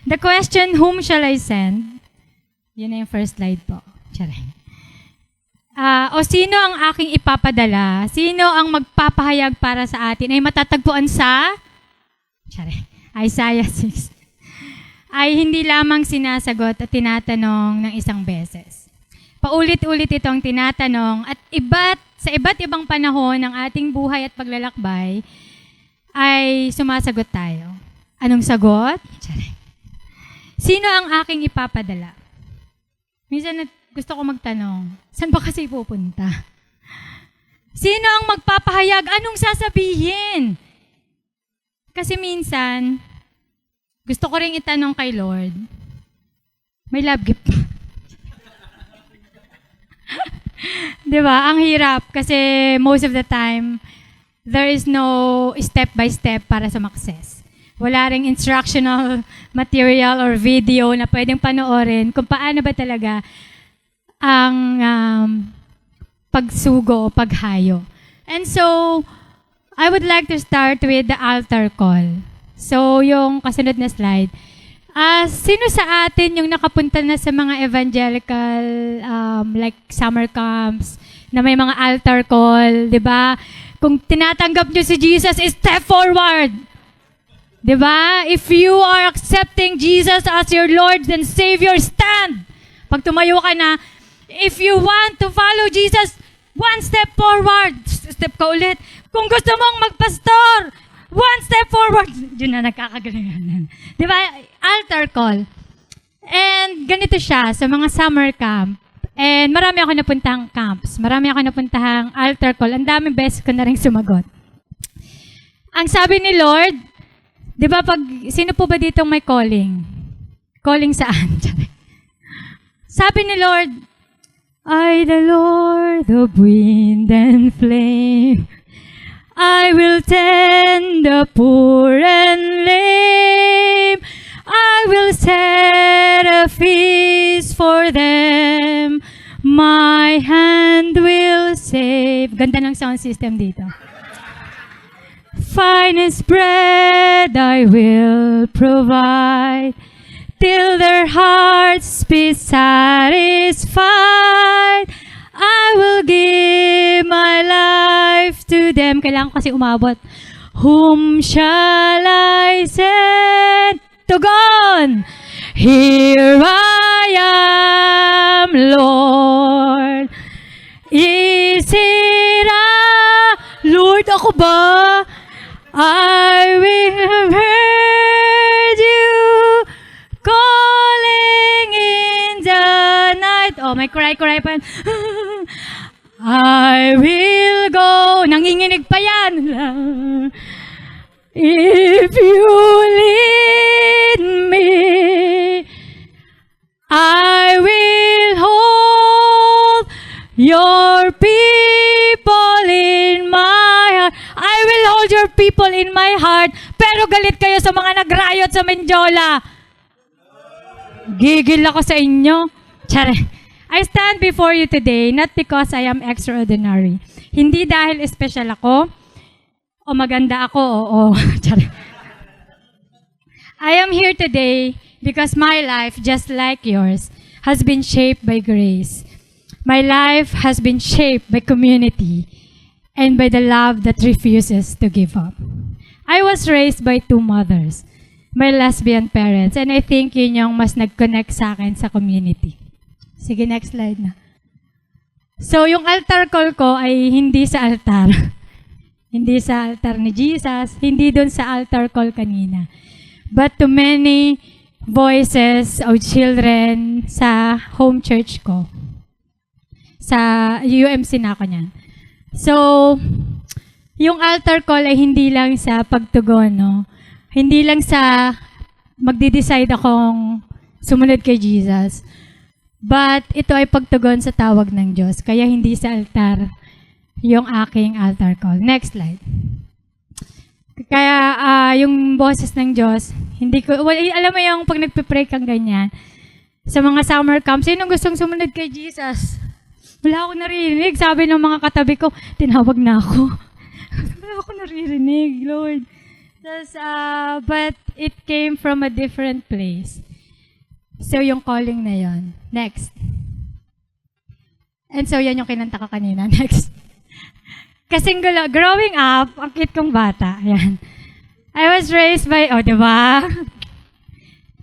The question, whom shall I send? Yun na yung first slide po. Charing. O sino ang aking ipapadala? Sino ang magpapahayag para sa atin? Ay matatagpuan sa Isaiah 6. Ay hindi lamang sinasagot at tinatanong ng isang beses. Paulit-ulit itong tinatanong at sa iba't ibang panahon ng ating buhay at paglalakbay ay sumasagot tayo. Anong sagot? Sino ang aking ipapadala? Minsan gusto ko magtanong, saan ba kasi pupunta? Sino ang magpapahayag? Anong sasabihin? Kasi minsan, gusto ko rin itanong kay Lord, may love gift pa. Diba? Ang hirap kasi most of the time, there is no step-by-step para sa success. Wala ring instructional material or video na pwedeng panoorin kung paano ba talaga ang pagsugo o paghayo. And so, I would like to start with the altar call. So, yung kasunod na slide. Sino sa atin yung nakapunta na sa mga evangelical like summer camps na may mga altar call, di ba? Kung tinatanggap nyo si Jesus, step forward. Di ba? If you are accepting Jesus as your Lord and Savior, stand. Pag tumayo ka na, if you want to follow Jesus, one step forward. Step ka ulit. Kung gusto mong magpastor, one step forward. Yun na, nagkakagalingan. Di ba? Altar call. And ganito siya sa mga summer camp. And marami ako napuntahang camps. Marami ako napuntahang altar call. Ang daming beses ko na rin sumagot. Ang sabi ni Lord, di ba sino po ba ditong may calling? Calling saan? Sabi ni Lord, I, the Lord of wind and flame, I will tend the poor and lame. I will set a feast for them. My hand will save. Ganda ng sound system dito. Finest bread I will provide, till their hearts be satisfied. I will give my life to them. Kailangan ko kasi umabot. Whom shall I send? Tugon! Here I am, Lord. Is it Lord, ako ba? I will have heard you calling in the night. Oh, may cry pa. I will go. Nanginginig pa yan. If you lead me, I will hold your people in my heart. I will hold your people in my heart. Pero galit kayo sa mga nagrayot sa Menjola. Gigil ako sa inyo. I stand before you today not because I am extraordinary. Hindi dahil special ako o maganda ako, oo. I am here today because my life, just like yours, has been shaped by grace. My life has been shaped by community and by the love that refuses to give up. I was raised by two mothers, my lesbian parents, and I think yun yung mas nag-connect sa akin sa community. Sige, next slide na. So, yung altar call ko ay hindi sa altar. Hindi sa altar ni Jesus, hindi doon sa altar call kanina. But to many voices of children sa home church ko. Sa UMC na ako niyan. So, yung altar call ay hindi lang sa pagtugon, no? Hindi lang sa magde-decide akong sumunod kay Jesus. But ito ay pagtugon sa tawag ng Diyos. Kaya hindi sa altar yung aking altar call. Next slide. Kaya yung boses ng Diyos, hindi ko, alam mo yung pag nagpe-pray kang ganyan, sa mga summer camps, sinong gustong sumunod kay Jesus? Wala akong naririnig. Sabi ng mga katabi ko, tinawag na ako. Wala akong naririnig, Lord. But it came from a different place. So, yung calling na yon. Next. And so, yan yung kinanta ko kanina. Next. Kasing growing up, ang cute kong bata. Yan. I was raised by, diba?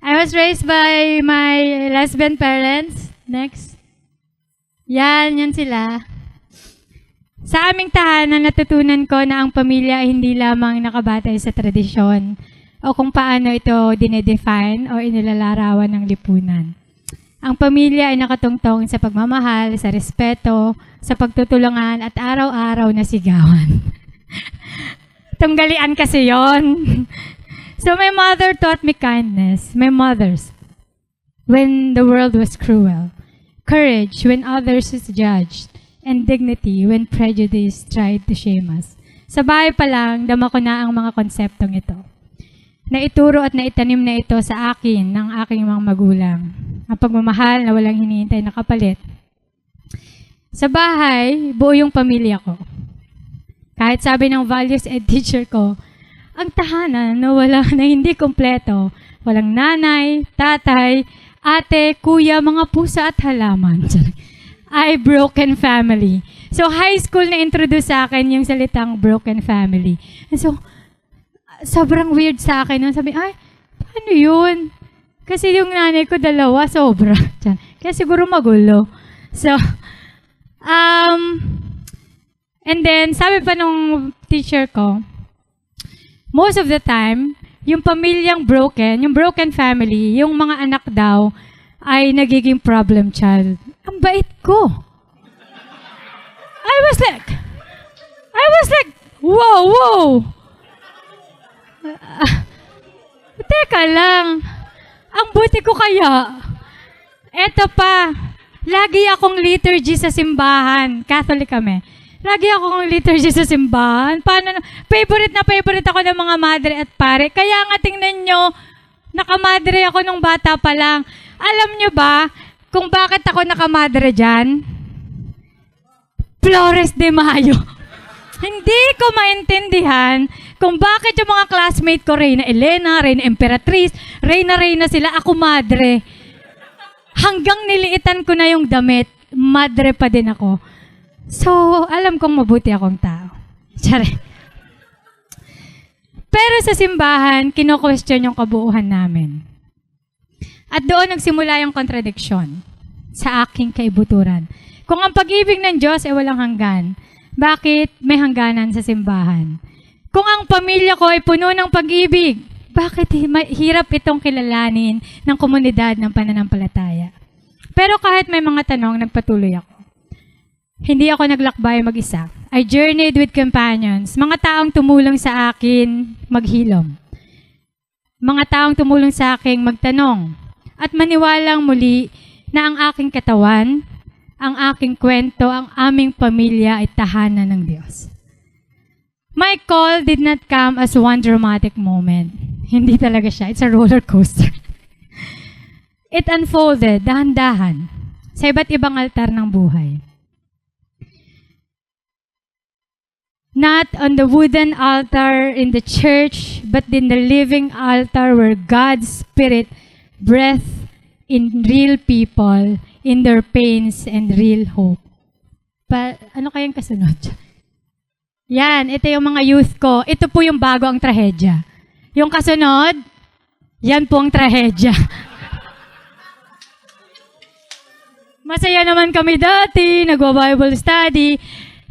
I was raised by my lesbian parents. Next. Yan sila. Sa aming tahanan, natutunan ko na ang pamilya ay hindi lamang nakabatay sa tradisyon o kung paano ito dinedefine o inilalarawan ng lipunan. Ang pamilya ay nakatungtong sa pagmamahal, sa respeto, sa pagtutulungan at araw-araw na sigawan. Tunggalian kasi yon. So my mother taught me kindness, my mothers, when the world was cruel, courage when others is judged, and dignity when prejudice tried to shame us. Sa bahay pa lang, dama ko na ang mga konseptong ito. Naituro at naitanim na ito sa akin ng aking mga magulang. Ang pagmamahal na walang hinihintay na kapalit. Sa bahay, buo yung pamilya ko. Kahit sabi ng values ed teacher ko, ang tahanan na hindi kompleto, walang nanay, tatay, ate, kuya, mga pusa at halaman. Ay, broken family. So, high school na introduce sa akin yung salitang broken family. And so, sobrang weird sa akin. Sabi, paano yun? Kasi yung nanay ko dalawa, sobra. Kaya siguro magulo. So, and then, sabi pa nung teacher ko, most of the time, yung pamilyang broken, yung broken family, yung mga anak daw, ay nagiging problem child. Ang bait ko. I was like, whoa. Teka lang. Ang buti ko kaya. Eto pa. Lagi akong liturgy sa simbahan. Catholic kami. Lagi akong liturgy sa simbahan. Favorite ako ng mga madre at pare. Kaya nga tingnan nyo, nakamadre ako nung bata pa lang. Alam nyo ba kung bakit ako nakamadre dyan? Flores de Mayo. Hindi ko maintindihan kung bakit yung mga classmate ko, Reyna Elena, Reyna Emperatriz, Reyna sila, ako madre. Hanggang niliitan ko na yung damit, madre pa din ako. So, alam kong mabuti akong tao. Tsare. Pero sa simbahan, kino-question yung kabuuhan namin. At doon nagsimula yung kontradiksyon sa aking kaibuturan. Kung ang pag-ibig ng Diyos ay walang hanggan, bakit may hangganan sa simbahan? Kung ang pamilya ko ay puno ng pag-ibig, bakit hirap itong kilalanin ng komunidad ng pananampalataya? Pero kahit may mga tanong, nagpatuloy ako. Hindi ako naglakbay mag-isa. I journeyed with companions, mga taong tumulong sa akin maghilom. Mga taong tumulong sa akin magtanong at maniwalang muli na ang aking katawan, ang aking kwento, ang aming pamilya ay tahanan ng Diyos. My call did not come as one dramatic moment. Hindi talaga siya. It's a roller coaster. It unfolded dahan-dahan sa iba't ibang altar ng buhay. Not on the wooden altar in the church, but in the living altar where God's Spirit breathed in real people, in their pains and real hope. Ano kayang kasunod? Yan, ito yung mga youth ko. Ito po yung bago ang trahedya. Yung kasunod, yan po ang trahedya. Masaya naman kami dati, nagwa-Bible study.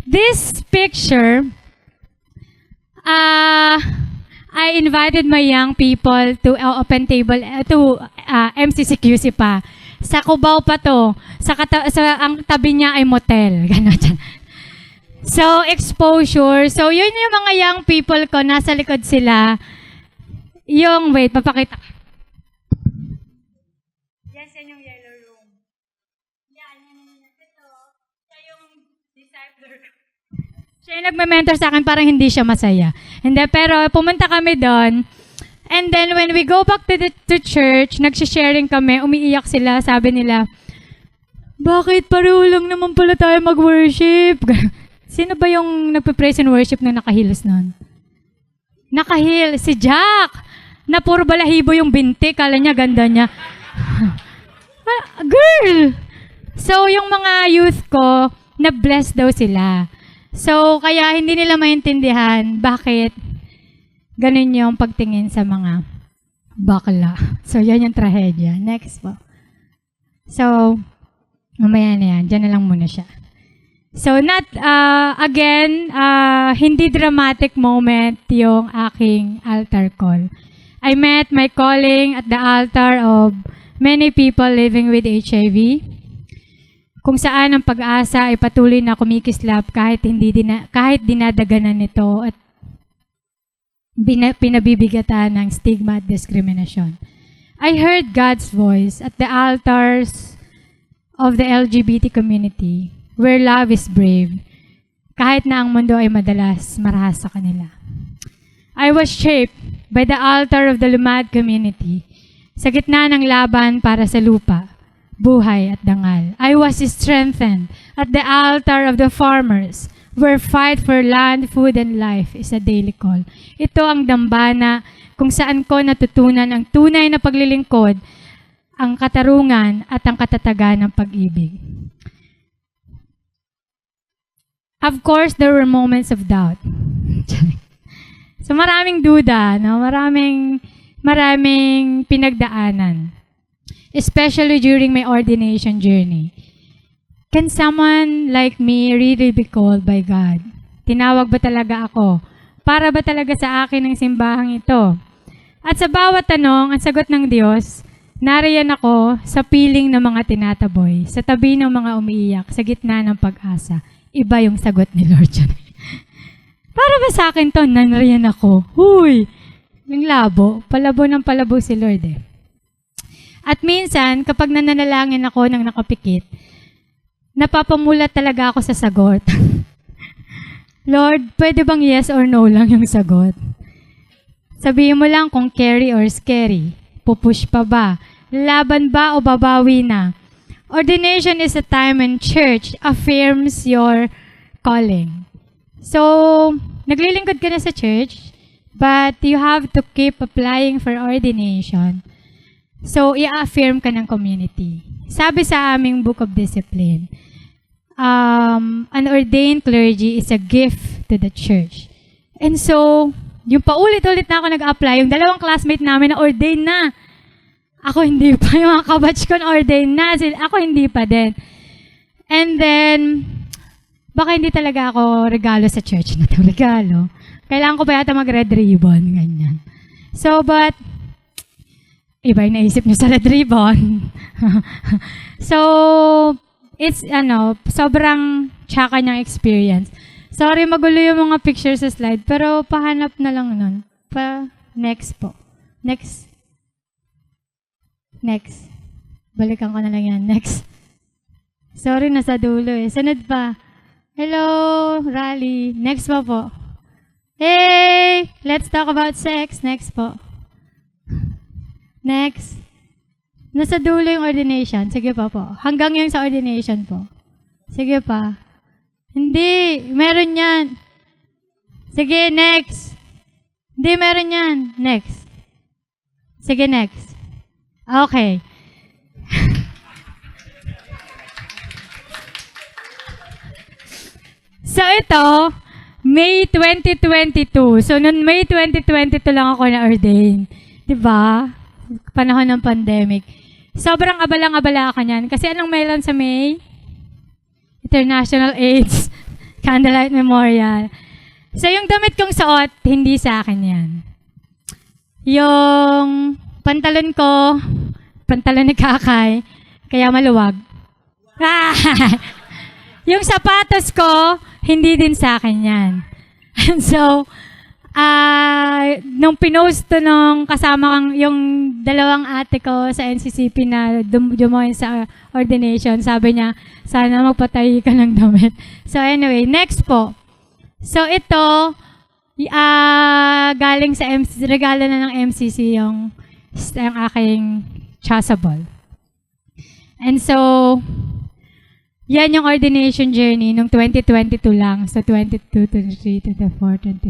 This picture, I invited my young people to open table, to MCCQC pa. Sa Cubao pa to. Ang tabi niya ay motel. Ganon. So, exposure. So, yun yung mga young people ko. Nasa likod sila. Wait, papakita. Yes, yan yung yellow room. Yan. Ito. Siya yung discipler. Siya yung nagme-mentor sa akin, parang hindi siya masaya. Hindi, pero pumunta kami doon. And then, when we go back to church, nagsisharing kami, umiiyak sila, sabi nila, bakit pareho lang naman pala tayo mag-worship? Sino ba yung nagpe-praise and worship na nakahilos nun? Nakahil. Si Jack, na puro balahibo yung binti. Kala niya, ganda niya. Girl! So, yung mga youth ko, na-bless daw sila. So, kaya hindi nila maintindihan bakit ganun yung pagtingin sa mga bakla. So, yan yung trahedya. Next po. So, mamaya na yan. Diyan na lang muna siya. So, hindi dramatic moment yung aking altar call. I met my calling at the altar of many people living with HIV, kung saan ang pag-asa ay patuloy na kumikislap kahit dinadaganan nito at pinabibigatan ng stigma at discrimination. I heard God's voice at the altars of the LGBT community, where love is brave, kahit na ang mundo ay madalas marahas sa kanila. I was shaped by the altar of the Lumad community, sa gitna ng laban para sa lupa, buhay at dangal. I was strengthened at the altar of the farmers, where fight for land, food, and life is a daily call. Ito ang dambana kung saan ko natutunan ang tunay na paglilingkod, ang katarungan at ang katatagan ng pag-ibig. Of course, there were moments of doubt. So maraming duda, no? Maraming pinagdaanan. Especially during my ordination journey. Can someone like me really be called by God? Tinawag ba talaga ako? Para ba talaga sa akin ang simbahang ito? At sa bawat tanong, ang sagot ng Diyos, nariyan ako sa piling ng mga tinataboy, sa tabi ng mga umiiyak, sa gitna ng pag-asa. Iba yung sagot ni Lord dyan. Para ba sa akin to, nariyan ako? Huy! Yung labo, palabo ng palabo si Lord eh. At minsan, kapag nananalangin ako ng nakapikit, napapamulat talaga ako sa sagot. Lord, pwede bang yes or no lang yung sagot? Sabihin mo lang kung carry or scary. Pupush pa ba? Laban ba o babawi na? Ordination is a time when church affirms your calling. So, naglilingkod ka na sa church, but you have to keep applying for ordination. So, i-affirm ka ng community. Sabi sa aming Book of Discipline, an ordained clergy is a gift to the church. And so, yung paulit-ulit na ako nag-apply, yung dalawang classmate namin na ordained na. Ako hindi pa, yung mga kabatch ko na ordained na. Ako hindi pa din. And then, baka hindi talaga ako regalo sa church na ito. Regalo. Kailangan ko pa yata mag-red ribbon, ganyan. So, but, iba yung naisip niyo sa red ribbon. So, it's, sobrang tsaka niyang experience. Sorry, magulo yung mga pictures sa slide, pero pahanap na lang nun. Next po. Next. Balikan ko na lang yan. Next. Sorry, nasa dulo eh. Sunod pa. Hello, Rally. Next po. Hey! Let's talk about sex. Next po. Next. Nasa dulo yung ordination. Sige pa po. Hanggang yung sa ordination po. Sige pa. Hindi. Meron yan. Sige, next. Hindi, meron yan. Next. Sige, next. Okay. So ito, May 2022. So noong May 2022 lang ako na-ordain. Diba? Panahon ng pandemic. Sobrang abalang-abala ka niyan. Kasi anong meron sa May? International AIDS Candlelight Memorial. So yung damit kong suot, hindi sa akin yan. Yung pantalon ko, pantalon ni Kakay, kaya maluwag. Yung sapatos ko, hindi din sa akin yan. And so, nung pinost to nung kasama kang yung dalawang ate ko sa NCCP na dumoin sa ordination, sabi niya, sana magpatayi ka ng damit. So anyway, next po. So ito, galing sa MCC, regalo na ng MCC yung aking chasuble. And so, Yan yung ordination journey nung 2022 lang. So, 22, 23, 24,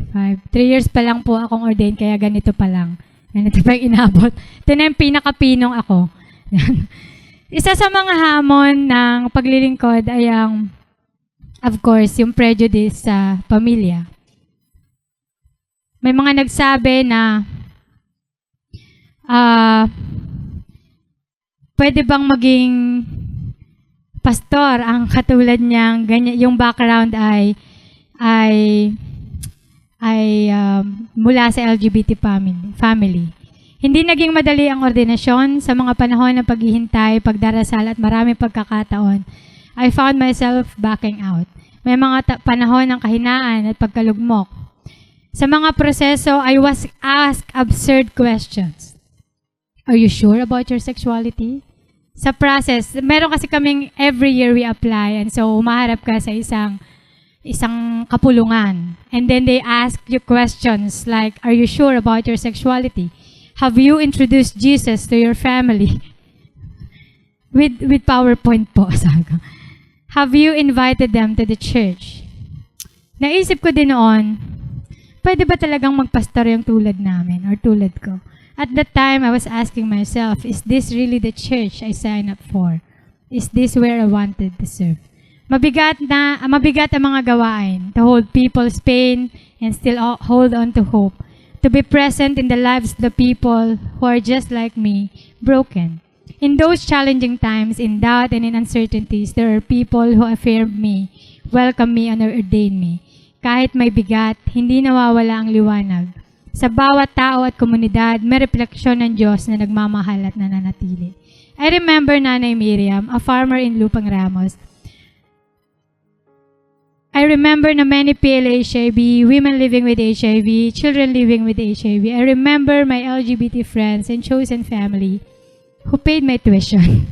25. 3 years pa lang po akong ordained, kaya ganito pa lang. Ganito pa yung inabot. Ito na yung pinakapinong ako. Isa sa mga hamon ng paglilingkod ay ang, of course, yung prejudice sa pamilya. May mga nagsabi na pwede bang maging pastor ang katulad niyang ganyan, yung background ay mula sa LGBT family. Hindi naging madali ang ordinasyon sa mga panahon ng paghihintay, pagdarasal at maraming pagkakataon. I found myself backing out. May mga panahon ng kahinaan at pagkalugmok. Sa mga proseso, I was asked absurd questions. Are you sure about your sexuality? Sa process, meron kasi kaming every year we apply, and so umaharap ka sa isang kapulungan. And then they ask you questions like, are you sure about your sexuality? Have you introduced Jesus to your family? With PowerPoint po, sabi ko. Have you invited them to the church? Naisip ko din noon, pwede ba talagang magpastor yung tulad namin or tulad ko? At that time, I was asking myself, is this really the church I signed up for? Is this where I wanted to serve? Mabigat ang mga gawain, to hold people's pain and still hold on to hope, to be present in the lives of the people who are just like me, broken. In those challenging times, in doubt and in uncertainties, there are people who affirm me, welcome me, and ordain me. Kahit may bigat, hindi nawawala ang liwanag. Sa bawat tao at komunidad, may refleksyon ng Diyos na nagmamahal at nananatili. I remember Nanay Miriam, a farmer in Lupang Ramos. I remember na many PLHIV, women living with HIV, children living with HIV. I remember my LGBT friends and chosen family who paid my tuition.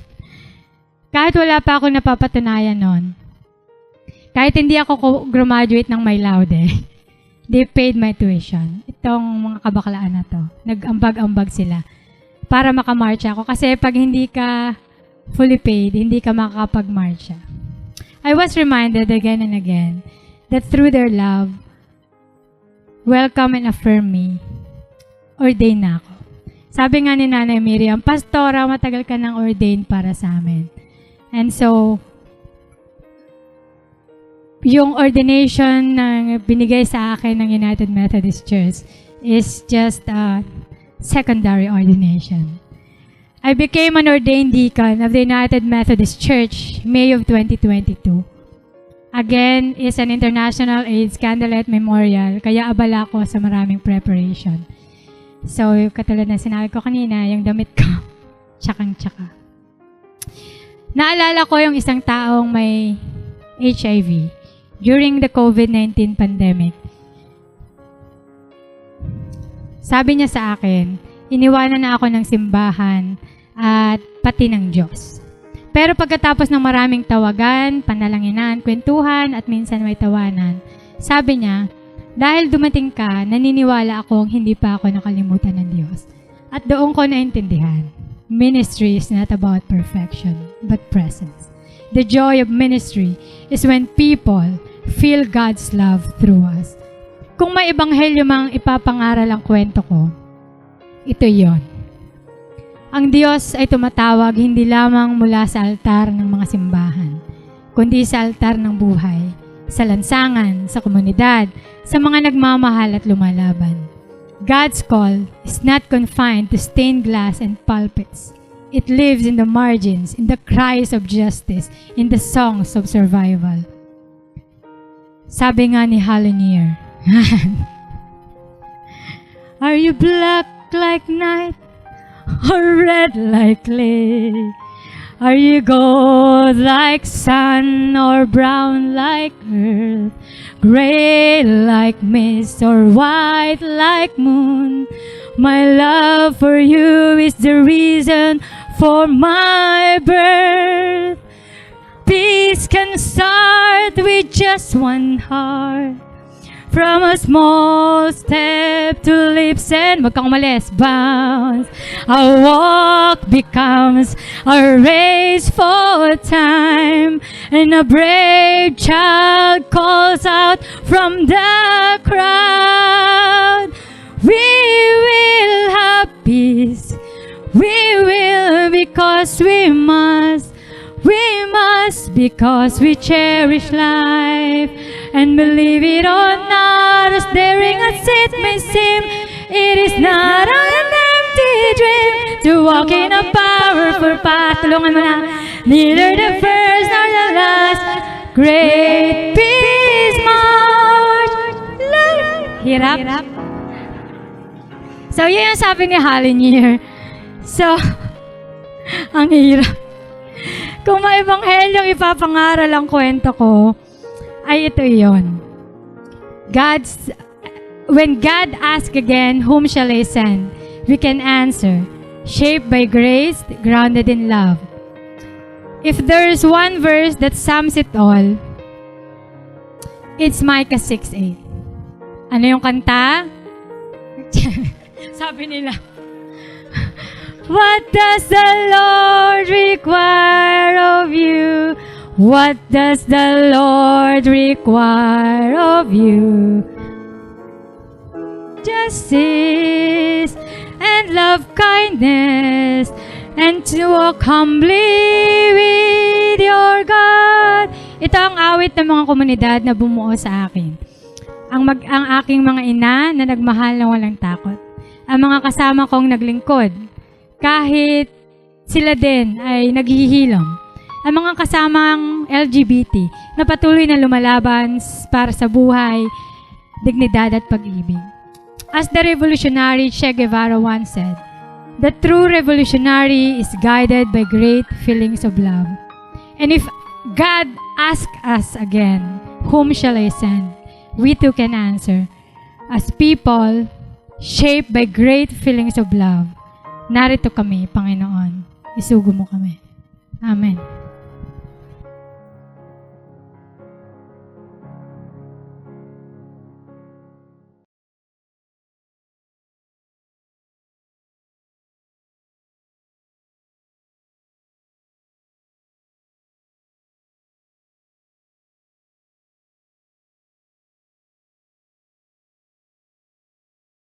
Kahit wala pa ako napapatunayan noon. Kahit hindi ako graduate ng may laude. They paid my tuition. Itong mga kabaklaan na to. Nag-ambag-ambag sila para makamarcha ako. Kasi pag hindi ka fully paid, hindi ka makakapag-marcha. I was reminded again and again that through their love, welcome and affirm me, ordain na ako. Sabi nga ni Nanay Miriam, Pastora, matagal ka nang ordained para sa amin. And so, yung ordination na binigay sa akin ng United Methodist Church is just a secondary ordination. I became an ordained deacon of the United Methodist Church May of 2022. Again, is an International AIDS Candlelit Memorial, kaya abala ko sa maraming preparation. So, katulad na sinabi ko kanina, yung damit ko, tsakang-tsaka. Naalala ko yung isang taong may HIV. During the COVID-19 pandemic, sabi niya sa akin, iniwanan na ako ng simbahan at pati ng Diyos. Pero pagkatapos ng maraming tawagan, panalanginan, kwentuhan at minsan may tawanan, sabi niya, dahil dumating ka, naniniwala akong hindi pa ako nakalimutan ng Diyos. At doon ko naintindihan, ministry is not about perfection, but presence. The joy of ministry is when people feel God's love through us. Kung may ebanghelyo mang ipapangaral ang kwento ko, ito yon. Ang Diyos ay tumatawag hindi lamang mula sa altar ng mga simbahan, kundi sa altar ng buhay, sa lansangan, sa komunidad, sa mga nagmamahal at lumalaban. God's call is not confined to stained glass and pulpits. It lives in the margins, in the cries of justice, in the songs of survival. Sabi nga ni Halonier, are you black like night or red like clay? Are you gold like sun or brown like earth? Gray like mist or white like moon? My love for you is the reason for my birth. Peace can start with just one heart, From a small step to leaps and wag kang umalis, bounce. A walk becomes a race for time, and a brave child calls out from the crowd. We will have peace. We will because we must. We must because we cherish life and believe it or not, as daring as it may seem, it is not an empty dream to walk in a powerful path. Tulungan mo na. Neither the first nor the last. Great peace march. Hirap. So, yun yung sabi ni Halinier. So, ang hirap. Kung may ebanghelyong ipapangaral ang kwento ko, ay ito yon. When God asks again, whom shall I send? We can answer, shaped by grace, grounded in love. If there is one verse that sums it all, it's Micah 6:8. Ano yung kanta? Sabi nila, what does the Lord require of you? What does the Lord require of you? Justice and love kindness, and to walk humbly with your God. Ito ang awit ng mga komunidad na bumuo sa akin. Ang aking mga ina na nagmahal na walang takot. Ang mga kasama kong naglingkod, kahit sila din ay naghihilom. Ang mga kasamang LGBT na patuloy na lumalaban para sa buhay, dignidad at pag-ibig. As the revolutionary Che Guevara once said, the true revolutionary is guided by great feelings of love. And if God asks us again, whom shall I send? We too can answer, as people shaped by great feelings of love. Narito kami, Panginoon. Isugo mo kami. Amen.